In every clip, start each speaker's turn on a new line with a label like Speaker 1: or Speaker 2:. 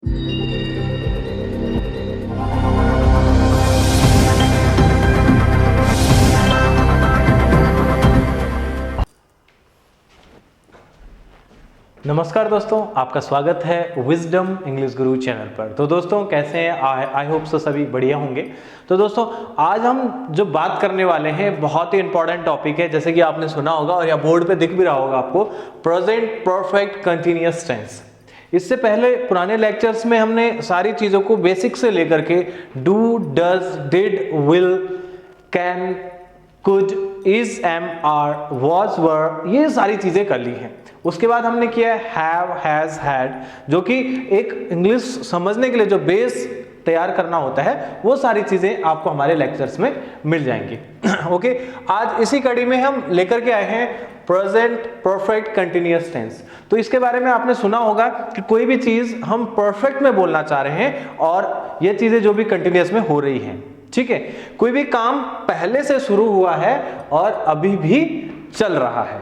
Speaker 1: नमस्कार दोस्तों, आपका स्वागत है विजडम इंग्लिश गुरु चैनल पर। तो दोस्तों कैसे हैं? आई होप सो सभी बढ़िया होंगे। तो दोस्तों आज हम जो बात करने वाले हैं बहुत ही इंपॉर्टेंट टॉपिक है, जैसे कि आपने सुना होगा और या बोर्ड पे दिख भी रहा होगा आपको, प्रेजेंट परफेक्ट कंटिन्यूअस टेंस। इससे पहले पुराने लेक्चर्स में हमने सारी चीज़ों को बेसिक से लेकर के do, does, did, will, can, could, is, am, are, was, were, ये सारी चीज़ें कर ली हैं। उसके बाद हमने किया है हैव, हैज, हैड, जो कि एक इंग्लिश समझने के लिए जो बेस तैयार करना होता है, वो सारी चीजें आपको हमारे लेक्चर्स में मिल जाएंगी। ओके, आज इसी कड़ी में हम लेकर के आए हैं प्रेजेंट परफेक्ट कंटिन्यूअस टेंस। तो इसके बारे में आपने सुना होगा कि कोई भी चीज हम परफेक्ट में बोलना चाह रहे हैं और ये चीजें जो भी कंटिन्यूअस में हो रही हैं, ठीक है। कोई भी काम पहले से शुरू हुआ है और अभी भी चल रहा है,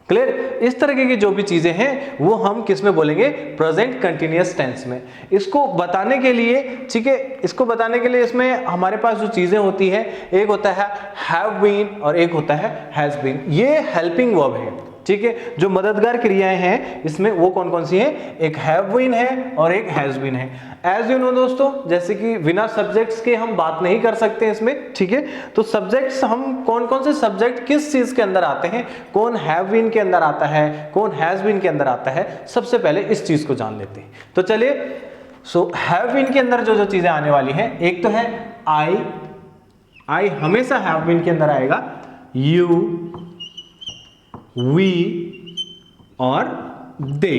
Speaker 1: क्लियर। इस तरीके की जो भी चीजें हैं वो हम किस में बोलेंगे? प्रेजेंट कंटिन्यूअस टेंस में। इसको बताने के लिए, ठीक है, इसको बताने के लिए इसमें हमारे पास जो चीजें होती है, एक होता है हैव बीन और एक होता है हैज बीन। ये हेल्पिंग वर्ब है, ठीक है। जो मददगार क्रियाएं हैं इसमें वो कौन कौन सी हैं? एक हैव बीन है और एक हैज बीन है। एज यू नो दोस्तों, जैसे कि बिना सब्जेक्ट्स के हम बात नहीं कर सकते इसमें, ठीक है। तो सब्जेक्ट्स, हम कौन कौन से सब्जेक्ट किस चीज के अंदर आते हैं, कौन हैव बीन के अंदर आता है, कौन हैज बीन के अंदर आता है, सबसे पहले इस चीज को जान लेते हैं। तो चलिए, सो हैव बीन के अंदर जो जो चीजें आने वाली हैं, एक तो है आई हमेशा हैव बीन के अंदर आएगा, यू, वी और दे।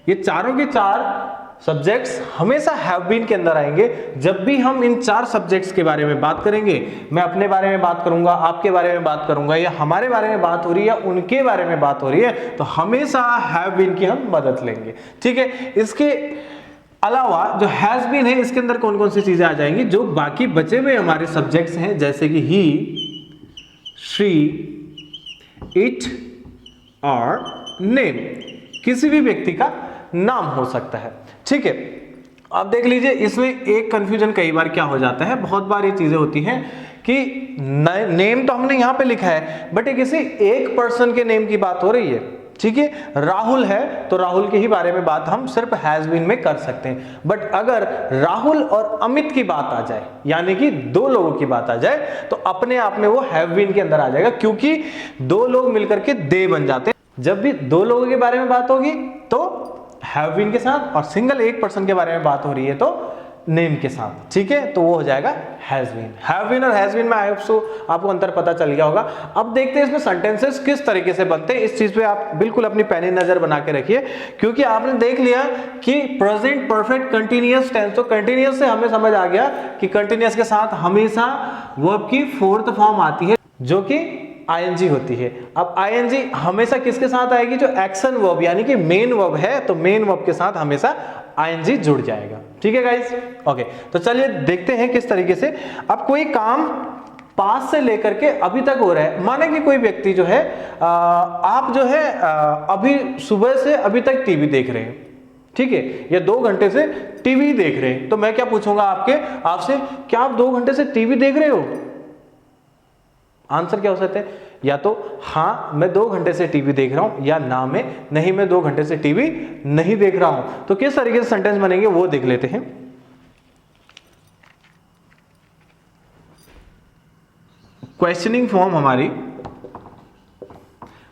Speaker 1: ये चारों के चार सब्जेक्ट्स हमेशा हैव बीन के अंदर आएंगे। जब भी हम इन चार सब्जेक्ट्स के बारे में बात करेंगे, मैं अपने बारे में बात करूंगा, आपके बारे में बात करूंगा, या हमारे बारे में बात हो रही है या उनके बारे में बात हो रही है, तो हमेशा हैव बीन की हम मदद लेंगे, ठीक है। इसके अलावा जो हैज बीन है, इसके अंदर कौन कौन सी चीजें आ जाएंगी? जो बाकी बचे हुए हमारे सब्जेक्ट्स हैं, जैसे कि ही, शी, इट और नेम, किसी भी व्यक्ति का नाम हो सकता है, ठीक है। अब देख लीजिए, इसमें एक कंफ्यूजन कई बार क्या हो जाता है, बहुत बार ये चीजें होती हैं कि नेम तो हमने यहां पे लिखा है, बट ये किसी एक पर्सन के नेम की बात हो रही है, ठीक है। राहुल है तो राहुल के ही बारे में बात हम सिर्फ हैज बीन में कर सकते हैं। बट अगर राहुल और अमित की बात आ जाए, यानी कि दो लोगों की बात आ जाए, तो अपने आप में वो हैव बीन के अंदर आ जाएगा, क्योंकि दो लोग मिलकर के दे बन जाते हैं। जब भी दो लोगों के बारे में बात होगी तो हैव बीन के साथ, और सिंगल एक पर्सन के बारे में बात हो रही है तो नेम के साथ, ठीक है। तो वो हो जाएगा हैज बीन। हैव बीन और हैज बीन में आई होप सो आपको अंतर पता चल गया होगा। अब देखते हैं इसमें सेंटेंसेस किस तरीके से बनते हैं। इस चीज पे आप बिल्कुल अपनी पैनी नजर बना के रखिए, क्योंकि आपने देख लिया कि प्रेजेंट परफेक्ट कंटिन्यूअस टेंस, तो कंटिन्यूअस से हमें समझ आ गया कि कंटिन्यूअस के साथ हमेशा वर्ब की फोर्थ फॉर्म आती है, जो कि आईएनजी होती है। अब आईएनजी हमेशा किसके साथ आएगी? जो एक्शन वर्ब यानी कि मेन वर्ब है, तो मेन वर्ब के साथ हमेशा आईएनजी जुड़ जाएगा, ठीक है गाइस। ओके, तो चलिए देखते हैं किस तरीके से। अब कोई काम पास से लेकर के अभी तक हो रहा है, माने कि कोई व्यक्ति जो है, आप जो है अभी सुबह से अभी तक टीवी देख रहे हैं, ठीक है, या 2 घंटे से टीवी देख रहे हैं, तो मैं क्या पूछूंगा आपसे, क्या आप 2 घंटे से टीवी देख रहे हो? आंसर क्या हो सकता है? या तो हाँ मैं 2 घंटे से टीवी देख रहा हूं, या ना मैं नहीं, मैं 2 घंटे से टीवी नहीं देख रहा हूं। तो किस तरीके से सेंटेंस बनेंगे वो देख लेते हैं। क्वेश्चनिंग फॉर्म हमारी,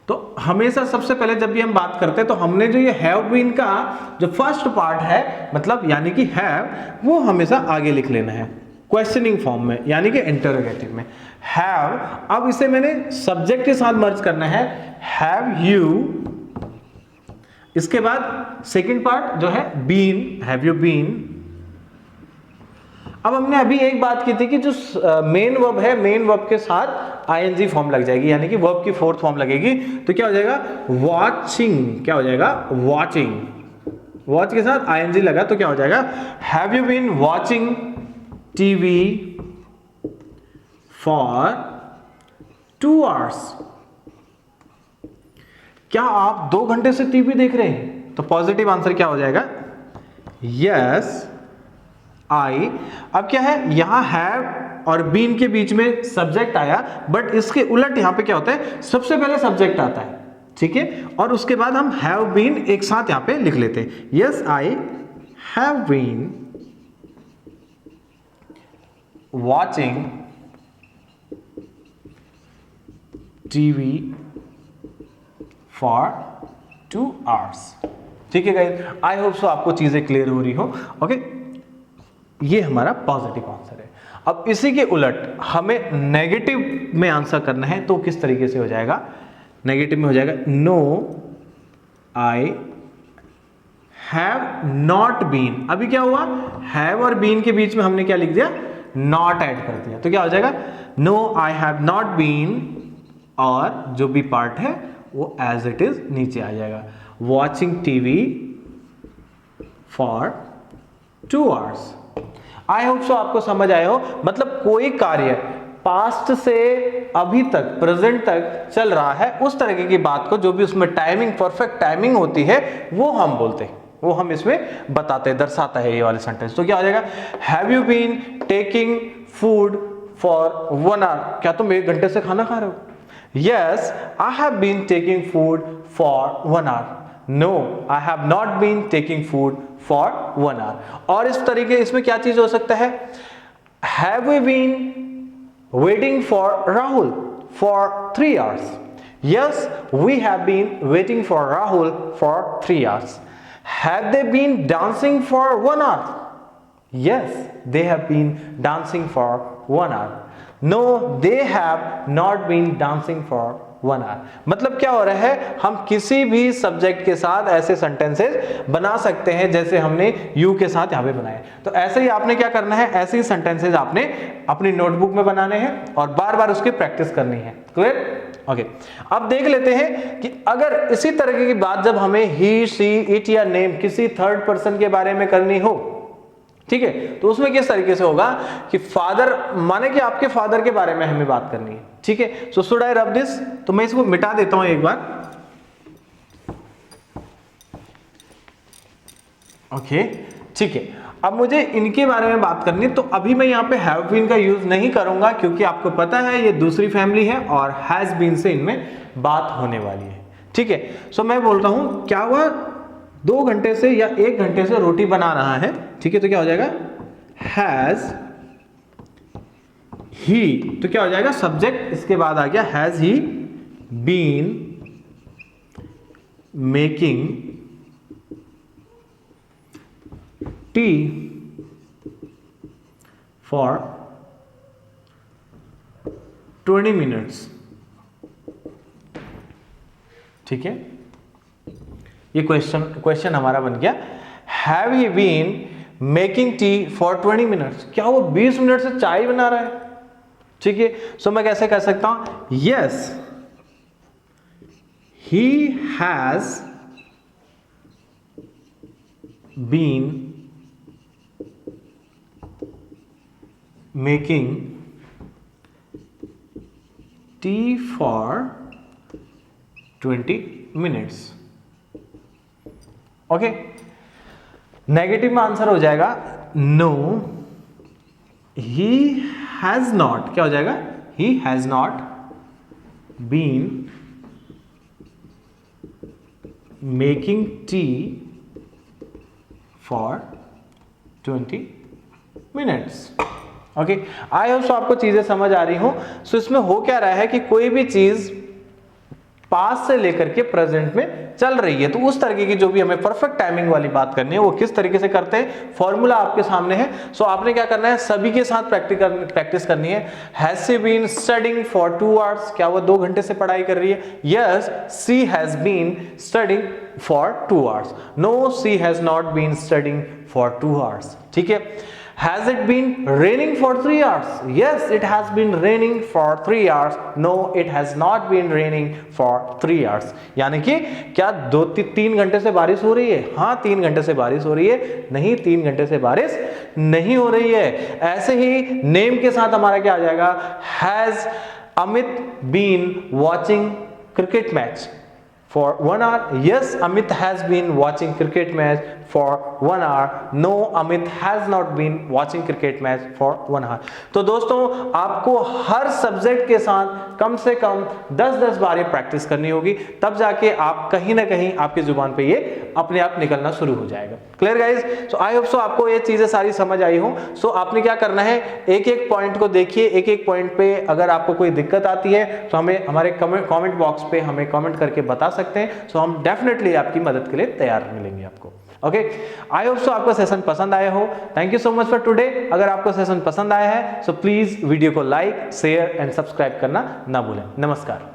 Speaker 1: तो हमेशा सबसे पहले जब भी हम बात करते हैं तो हमने जो ये हैव बीन का जो फर्स्ट पार्ट है, मतलब यानी कि हैव, वो हमेशा आगे लिख लेना है क्वेश्चनिंग फॉर्म में, यानी कि इंटरोगेटिव में हैव। अब इसे मैंने सब्जेक्ट के साथ मर्ज करना है, हैव यू। इसके बाद सेकंड पार्ट जो है बीन, हैव यू बीन। अब हमने अभी एक बात की थी कि जो मेन वर्ब है, मेन वर्ब के साथ आईएनजी फॉर्म लग जाएगी, यानी कि वर्ब की फोर्थ फॉर्म लगेगी, तो क्या हो जाएगा? वॉचिंग। क्या हो जाएगा? वॉचिंग। वॉच के साथ आईएनजी लगा तो क्या हो जाएगा? Have you been watching TV for 2 hours? क्या आप 2 घंटे से टीवी देख रहे हैं? तो पॉजिटिव आंसर क्या हो जाएगा? Yes I. अब क्या है, यहां हैव और बीन के बीच में सब्जेक्ट आया, बट इसके उलट यहां पे क्या होता है, सबसे पहले सब्जेक्ट आता है, ठीक है, और उसके बाद हम हैव बीन एक साथ यहां पे लिख लेते हैं। Yes I have been watching TV for 2 hours। ठीक है गाइस, आई होप सो आपको चीजें क्लियर हो रही हो। ओके, ये हमारा पॉजिटिव आंसर है। अब इसी के उलट हमें नेगेटिव में आंसर करना है, तो किस तरीके से हो जाएगा, नेगेटिव में हो जाएगा no I have not been. अभी क्या हुआ, हैव और बीन के बीच में हमने क्या लिख दिया, नॉट ऐड कर दिया, तो क्या हो जाएगा, no I have not been, और जो भी पार्ट है वो एज इट इज नीचे आ जाएगा, watching TV for 2 hours। I hope so आपको समझ आए हो। मतलब कोई कार्य पास्ट से अभी तक, प्रेजेंट तक चल रहा है, उस तरीके की बात को, जो भी उसमें टाइमिंग, परफेक्ट टाइमिंग होती है, वो हम बोलते हैं, वो हम इसमें बताते हैं, दर्शाता है ये वाले सेंटेंस। तो क्या हो जाएगा, have you been taking food for 1 hour। क्या तुम 1 घंटे से खाना खा रहे हो? Yes, I have been taking food for 1 hour. No, I have not been taking food for 1 hour. और इस तरीके, इसमें क्या चीज हो सकता है, Have we been waiting for Rahul for 3 hours? Yes, we have been waiting for Rahul for 3 hours. Have they been dancing for 1 hour? Yes, they have been dancing for 1 hour. No, they have not been dancing for 1 hour। मतलब क्या हो रहा है, हम किसी भी subject के साथ ऐसे सेंटेंसेस बना सकते हैं जैसे हमने यू के साथ यहाँ पे बनाए। तो ऐसे ही आपने क्या करना है, ऐसे ही सेंटेंसेस आपने अपनी नोटबुक में बनाने हैं और बार बार उसकी प्रैक्टिस करनी है। क्लियर? ओके, अब देख लेते हैं कि अगर इसी तरह की बात जब हमें ही, शी, इट या नेम किसी थर्ड पर्सन के बारे में करनी हो, ठीक है, तो उसमें किस तरीके से होगा कि फादर, माने कि आपके फादर के बारे में हमें बात करनी है, ठीक है। So should I rub this, तो मैं इसको मिटा देता हूं एक बार। ओके, ठीक है, अब मुझे इनके बारे में बात करनी है, तो अभी मैं यहां पे हैव बीन का यूज नहीं करूंगा, क्योंकि आपको पता है ये दूसरी फैमिली है और हैज बीन से इनमें बात होने वाली है, ठीक है। सो मैं बोलता हूं, क्या हुआ, 2 घंटे से या 1 घंटे से रोटी बना रहा है, ठीक है, तो क्या हो जाएगा, हैज ही, तो क्या हो जाएगा, सब्जेक्ट इसके बाद आ गया, has he been making tea for 20 minutes। ठीक है, ये क्वेश्चन हमारा बन गया, have you been making tea for 20 minutes। क्या वो 20 मिनट से चाय बना रहा है? ठीक है, सो मैं कैसे कह सकता हूं, yes he has been making tea for 20 minutes। Okay, negative में आंसर हो जाएगा, नो ही हैज नॉट, क्या हो जाएगा, he has not been making tea for 20 minutes। Okay, I hope so आपको चीजें समझ आ रही हो। सो इसमें हो क्या रहा है कि कोई भी चीज पास्ट से लेकर के प्रेजेंट में चल रही है, तो उस तरीके की जो भी हमें परफेक्ट टाइमिंग वाली बात करनी है, वो किस तरीके से करते हैं, फॉर्मूला आपके सामने है। सो आपने क्या करना है, सभी के साथ प्रैक्टिस करनी है। Has she been studying for 2 hours, क्या वो 2 घंटे से पढ़ाई कर रही है? Yes, she has been studying for 2 hours। No, she has not been studying for 2 hours। ठीक है, Has it been raining for 3 hours? Yes, it has been raining for 3 hours. No, it has not been raining for 3 hours. यानी कि क्या 2-3 घंटे से बारिश हो रही है? हाँ, 3 घंटे से बारिश हो रही है। नहीं, 3 घंटे से बारिश नहीं हो रही है। ऐसे ही नेम के साथ हमारा क्या आ जाएगा, Has Amit been watching cricket match? for 1 hour. Yes, Amit has been watching cricket match for 1 hour. No, Amit has not been watching cricket match for 1 hour. तो दोस्तों आपको हर सब्जेक्ट के साथ कम से कम 10-10 बार ये प्रैक्टिस करनी होगी, तब जाके आप कहीं ना कहीं आपकी जुबान पे ये अपने आप निकलना शुरू हो जाएगा। Clear guys? सो आई होप सो आपको ये चीजें सारी समझ आई हो। सो आपने क्या करना है, एक एक पॉइंट को देखिए, एक एक पॉइंट पे अगर आपको कोई दिक्कत आती है तो हमें हमारे कमेंट बॉक्स पे हमें कमेंट करके बता सकते हैं। सो हम डेफिनेटली आपकी मदद के लिए तैयार मिलेंगे आपको। ओके, आई होप सो आपको सेशन पसंद आया हो। Thank you so much for today. अगर आपको सेशन पसंद आया है सो प्लीज वीडियो को लाइक, शेयर एंड सब्सक्राइब करना ना भूलें। नमस्कार।